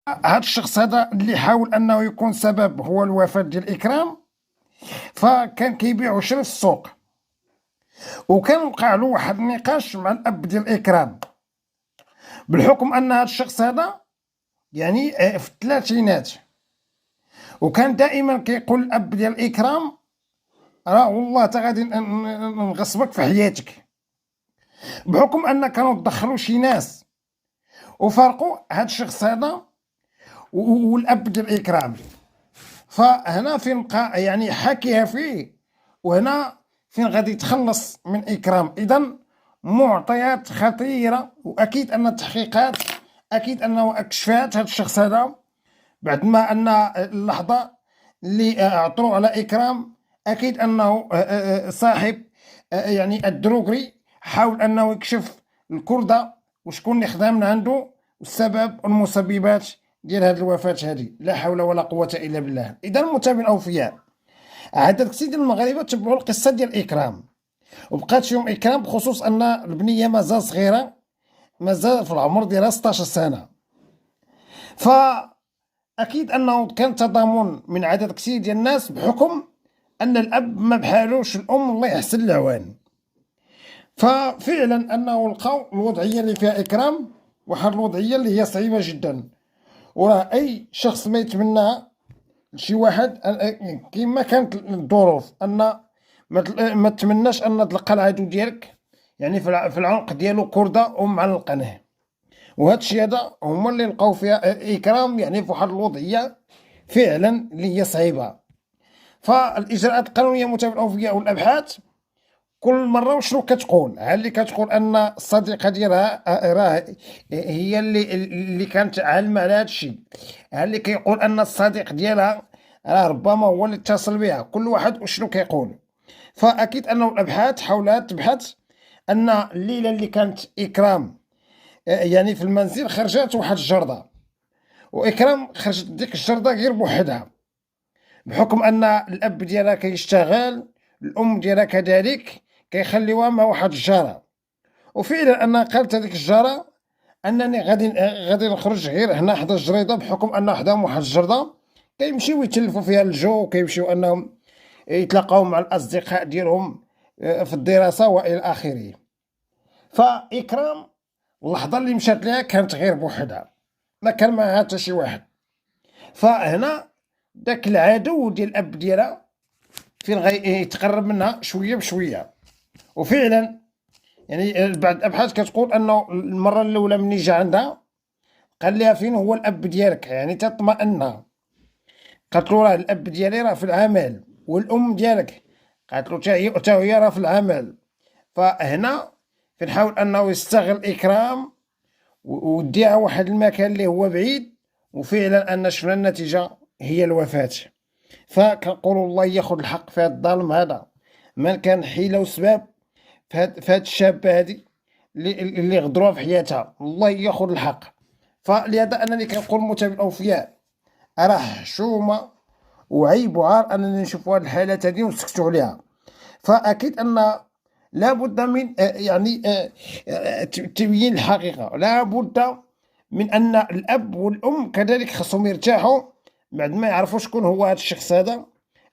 هذا الشخص هذا اللي حاول انه يكون سبب هو الوفاة ديال اكرام، فكان كيبيع ويشري في السوق، وكان وقع له واحد النقاش مع الاب ديال اكرام، بالحكم ان هذا الشخص هذا يعني في الثلاثينات، وكان دائما كيقول الاب ديال اكرام راه والله تا غادي نغصبك في حياتك، بحكم ان كانوا تدخلوا شي ناس وفرقوا هذا الشخص هذا والاب ديال اكرام. فهنا فين بقى يعني حكيها فيه، وهنا فين غادي يتخلص من اكرام. اذا معطيات خطيره، واكيد ان التحقيقات اكيد انه اكشفات هذا الشخص هذا بعد ما ان اللحظه اللي عثروا على اكرام، اكيد انه صاحب يعني الدروغري حاول انه يكشف الكرده وشكون اللي خدام من عنده والسبب والمسببات ديال هذه الوفاه هذه. لا حول ولا قوه الا بالله. اذا المتابعين الاوفياء، عدد كثير ديال المغاربه تبعوا القصه ديال اكرام، وبقات فيهم اكرام بخصوص ان البنيه مازال صغيره، مازال في العمر ديالها 16 سنه. فاكيد انه كان تضامن من عدد كثير ديال الناس، بحكم ان الاب ما بحالوش الام الله يحسن العوان. ففعلا انه لقاو الوضعيه اللي فيها اكرام واحد الوضعيه اللي هي صعيبه جدا، وراه اي شخص ما يتمناها شي واحد كيما كانت الظروف ان ما تمناش ان تلقى العدو ديالك يعني في العنق ديالو كرده ومعلقنه. وهذا الشيء هذا هما اللي لقاو فيها اكرام يعني في واحد الوضعيه فعلا اللي هي صعيبه. فالاجراءات القانونيه متابعه الاوفياء والابحاث كل مره وشنو كتقول؟ ها اللي كتقول ان الصديقه ديالها راه هي اللي كانت عالمه على هذا الشيء، ها اللي كيقول ان الصديق ديالها راه ربما هو اللي اتصل بها، كل واحد وشنو كيقول. فاكيد انه الابحاث حاولت تبحث ان الليله اللي كانت اكرام يعني في المنزل خرجت واحد الجرده، واكرام خرجت ديك الجرده غير بوحدها، بحكم ان الاب ديالها كيشتغل، الام ديالها كذلك كيخليوها مع واحد الجاره. وفعلا انا قالت هذيك الجاره انني غادي نخرج غير هنا حدا الجريده، بحكم ان حداهم واحد الجرده كيمشيو يتلفوا فيها الجو، كيمشيو انهم يتلاقاو مع الاصدقاء ديالهم في الدراسه والى اخره. فاكرام اللحظه اللي مشات ليها كانت غير بوحدها، ما كان معها حتى شي واحد. فهنا داك العدو ديال الاب ديالها فين يتقرب منها شويه بشويه. وفعلا يعني بعض الابحاث كتقول انه المره الاولى ملي جا عندها قال لها فين هو الاب ديالك، يعني تطمئن. قالت له راه الاب ديالي راه في العمل، والام ديالك قالت له حتى هي راه في العمل. فهنا فين حاول انه يستغل اكرام وديها واحد المكان اللي هو بعيد، وفعلا ان شفنا النتيجه هي الوفاه. فكنقولوا الله ياخذ الحق في هذا الظالم هذا، من كان حيله وسباب في هاد الشابه هذه اللي غدروها في حياتها، الله ياخذ الحق. فلهذا انني كنقول متابع الاوفياء راه حشومه وعيب وعار انني نشوف هذه الحالات هذه ونسكتوا عليها. فاكيد ان لابد من يعني تبيين الحقيقه، لابد من ان الاب والام كذلك خصهم يرتاحوا بعد ما يعرفوا شكون هو هذا الشخص هذا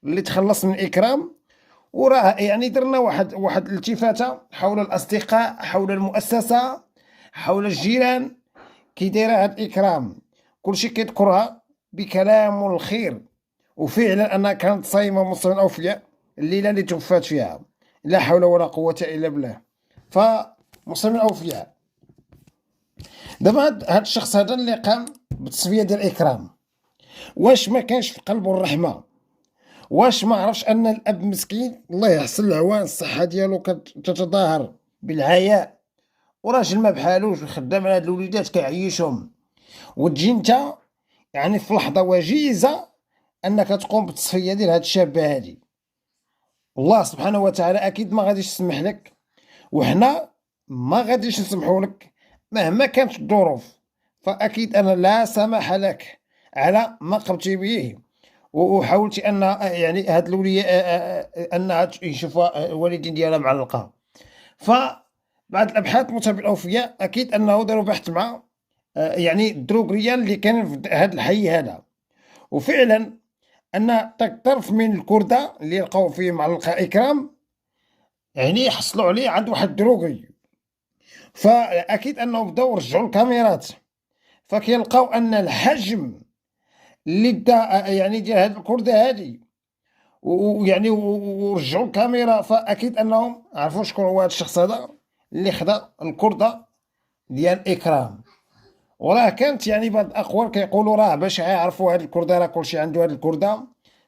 اللي تخلص من اكرام. وراه يعني درنا واحد الالتفاته حول الاصدقاء، حول المؤسسه، حول الجيران، كي دايره هاد اكرام كلشي كيذكرها بكلام الخير. وفعلا انها كانت صايمه مسلمين الاوفياء الليله اللي توفات فيها، لا حول ولا قوه الا بالله. فمسلمين الاوفياء، دابا هاد الشخص هذا اللي قام بالتصفيه ديال اكرام، واش ما كانش في قلبه الرحمه؟ واش ما عرفش ان الاب مسكين الله يحسن العوان الصحه ديالو كتتظاهر بالعياء، وراجل ما بحالوش خدام على هاد الوليدات كيعيشهم، وتجي انت يعني في لحظه وجيزه انك تقوم بالتصفيه ديال هاد الشابه هادي؟ الله سبحانه وتعالى اكيد ما غاديش يسمح لك، وحنا ما غاديش نسمحوا لك مهما كانت الظروف. فاكيد انا لا سمح لك على ما قمتي به، وحاولتي ان يعني هاد الوليه انها يشوفوا الوالدين ديالها معلقه. فبعض الابحاث متابع الاوفياء اكيد انه داروا بحث مع يعني الدروغرية اللي كان في هذا الحي هذا. وفعلا أن طرف من الكردة اللي لقاو فيه معلقة إكرام يعني حصلوا عليه عند واحد الدروغري، فأكيد أنهم بداو رجعوا الكاميرات، فكيلقاو أن الحجم اللي دا يعني ديال هاد الكردة هادي، ويعني ورجعوا الكاميرا، فأكيد أنهم عرفوا شكون هو هاد الشخص هذا اللي خدا الكردة ديال إكرام. وراه كانت يعني بعض الأقوال كيقولوا راه باش يعرفوا هاد الكردة راه كلشي عنده هاد الكردة.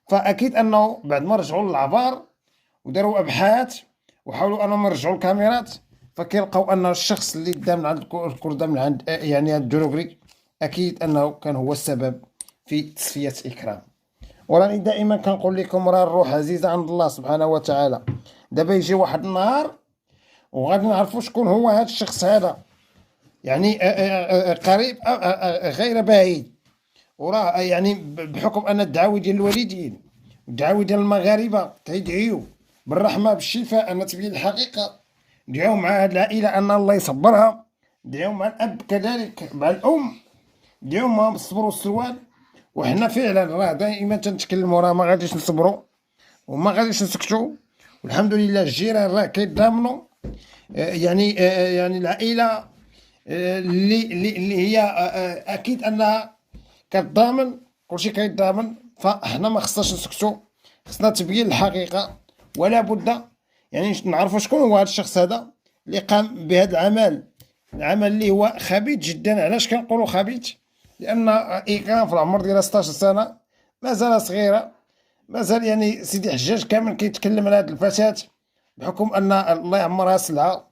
فأكيد أنه بعد ما رجعوا للعبار وداروا أبحاث وحاولوا أنهم يرجعوا الكاميرات، فكيلقاو أن الشخص اللي دا من عند الكردة من عند يعني هاد الدروغري أكيد أنه كان هو السبب في تصفية إكرام. وراني دائما كنقول لكم راه الروح عزيزة عند الله سبحانه وتعالى. دابا يجي واحد النهار وغادي نعرفوا شكون هو هاد الشخص هذا، يعني قريب غير بعيد. وراه يعني بحكم ان الدعاوي ديال الوالدين والدعاوي ديال المغاربه كيدعيو بالرحمه بالشفاء ان تبين الحقيقه، دعاو مع هاد العائله ان الله يصبرها، دعاو مع الاب كذلك مع الام، دعاو معاهم بالصبر والسلوان. وحنا فعلا راه دائما تنتكلموا راه ما غاديش نصبروا وما غاديش نسكتوا، والحمد لله الجيران راه كيتضامنوا. يعني العائله اللي هي اكيد انها كتضامن، كلشي كيتضامن، فاحنا ما خصناش نسكتوا، خصنا تبيين الحقيقه. ولا بد يعني نعرفوا شكون هو هذا الشخص هذا اللي قام بهذا العمل اللي هو خبيث جدا. علاش كنقولوا خبيث؟ لان إكرام في العمر ديالها 16 سنه، مازال صغيره، مازال يعني سيدي حجاج كامل كيتكلم على هذه الفتاه بحكم ان الله يعمرها سلعه.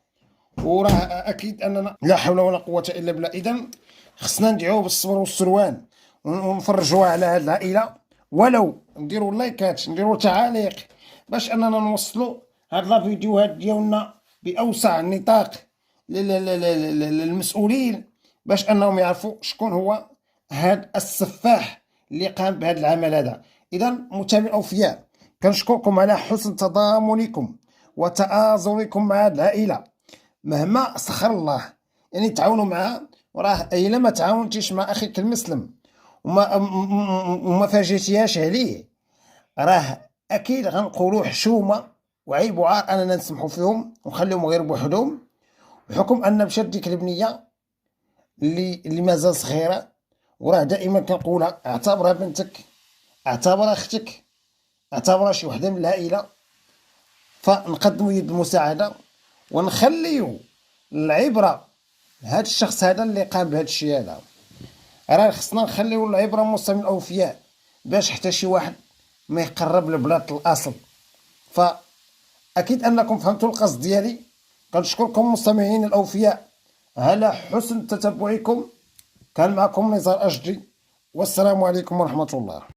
وراه اكيد اننا لا حول ولا قوه الا بالله. اذا خصنا ندعيو بالصبر والسروان ونفرجوها على هذه العائله، ولو نديروا لايكات نديروا تعاليق باش اننا نوصلوا هاد لا فيديوهات ديالنا باوسع نطاق للمسؤولين، باش انهم يعرفوا شكون هو هاد السفاح اللي قام بهذا العمل هذا. اذا متابعي الاوفياء، كنشكركم على حسن تضامنكم وتآزركم مع هذه العائله. مهما سخر الله يعني تعاونوا معاه، وراه الا ما تعاونتيش مع اخيك المسلم وما فاجئتيهاش عليه، راه اكيد غنقولوا حشومه وعيب وعار اننا نسمحوا فيهم ونخليهم غير بوحدهم، بحكم ان مشات ديك البنيه اللي مازال صغيره. وراه دائما كنقولها، اعتبرها بنتك، اعتبرها اختك، اعتبرها شي وحده من العائله، فنقدموا يد المساعده ونخليو العبره هذا الشخص هذا اللي قام بهذا الشيء هذا. راه خصنا نخليو العبره مستمع الاوفياء باش حتى شي واحد ما يقرب لبلاد الاصل. فاكيد انكم فهمتوا القصد ديالي. كنشكركم مستمعين الاوفياء على حسن تتبعكم. كان معكم نزار أجدي، والسلام عليكم ورحمه الله.